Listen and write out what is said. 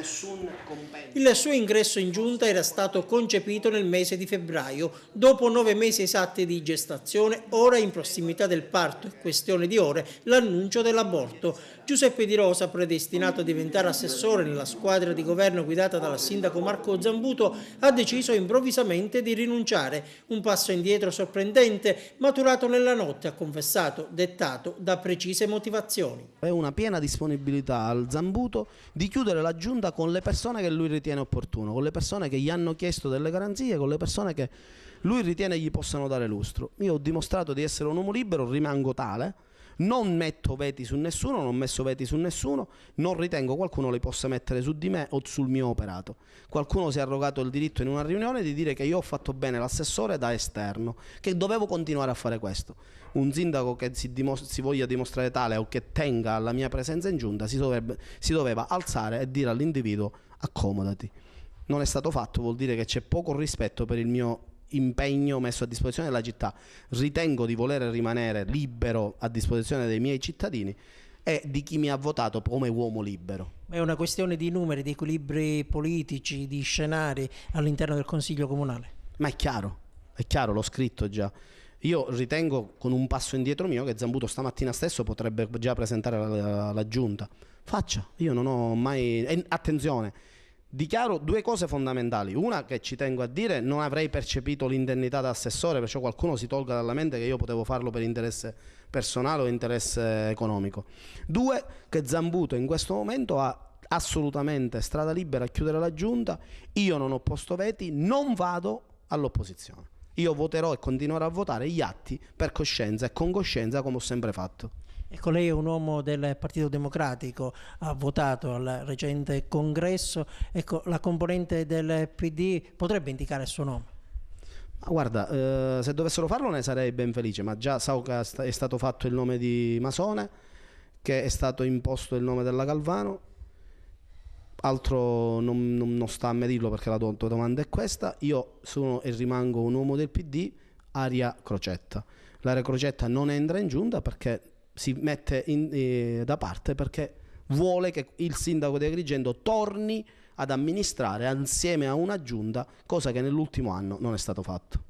nessun compenso. Il suo ingresso in giunta era stato concepito nel mese di febbraio, dopo 9 mesi esatti di gestazione, ora in prossimità del parto, è questione di ore, l'annuncio dell'aborto. Giuseppe Di Rosa, predestinato a diventare assessore nella squadra di governo guidata dal sindaco Marco Zambuto, ha deciso improvvisamente di rinunciare. Un passo indietro sorprendente, maturato nella notte, ha confessato, dettato da precise motivazioni. È una piena disponibilità al Zambuto di chiudere la giunta con le persone che lui ritiene opportuno, con le persone che gli hanno chiesto delle garanzie, con le persone che lui ritiene gli possano dare lustro. Io ho dimostrato di essere un uomo libero, rimango tale. Non metto veti su nessuno, non ho messo veti su nessuno, non ritengo qualcuno li possa mettere su di me o sul mio operato. Qualcuno si è arrogato il diritto in una riunione di dire che io ho fatto bene l'assessore da esterno, che dovevo continuare a fare questo. Un sindaco che si voglia dimostrare tale o che tenga alla mia presenza in giunta si doveva alzare e dire all'individuo accomodati. Non è stato fatto, vuol dire che c'è poco rispetto per il mio impegno messo a disposizione della città. Ritengo di voler rimanere libero a disposizione dei miei cittadini e di chi mi ha votato come uomo libero. È una questione di numeri, di equilibri politici, di scenari all'interno del Consiglio Comunale. Ma è chiaro, l'ho scritto già. Io ritengo, con un passo indietro mio, che Zambuto stamattina stesso potrebbe già presentare la giunta. Faccia, io non ho mai... attenzione, dichiaro due cose fondamentali. Una, che ci tengo a dire, non avrei percepito l'indennità da assessore, perciò qualcuno si tolga dalla mente che io potevo farlo per interesse personale o interesse economico. Due, che Zambuto in questo momento ha assolutamente strada libera a chiudere la giunta. Io non ho posto veti, non vado all'opposizione. Io voterò e continuerò a votare gli atti per coscienza e con coscienza, come ho sempre fatto. Ecco, lei è un uomo del Partito Democratico, ha votato al recente congresso, ecco, la componente del PD potrebbe indicare il suo nome? Ma guarda, se dovessero farlo ne sarei ben felice, ma già so che è stato fatto il nome di Masone, che è stato imposto il nome della Galvano, altro non sta a me dirlo perché la tua domanda è questa. Io sono e rimango un uomo del PD, Aria Crocetta. L'Aria Crocetta non entra in giunta perché si mette da parte, perché vuole che il sindaco di Agrigento torni ad amministrare insieme a una giunta, cosa che nell'ultimo anno non è stato fatto.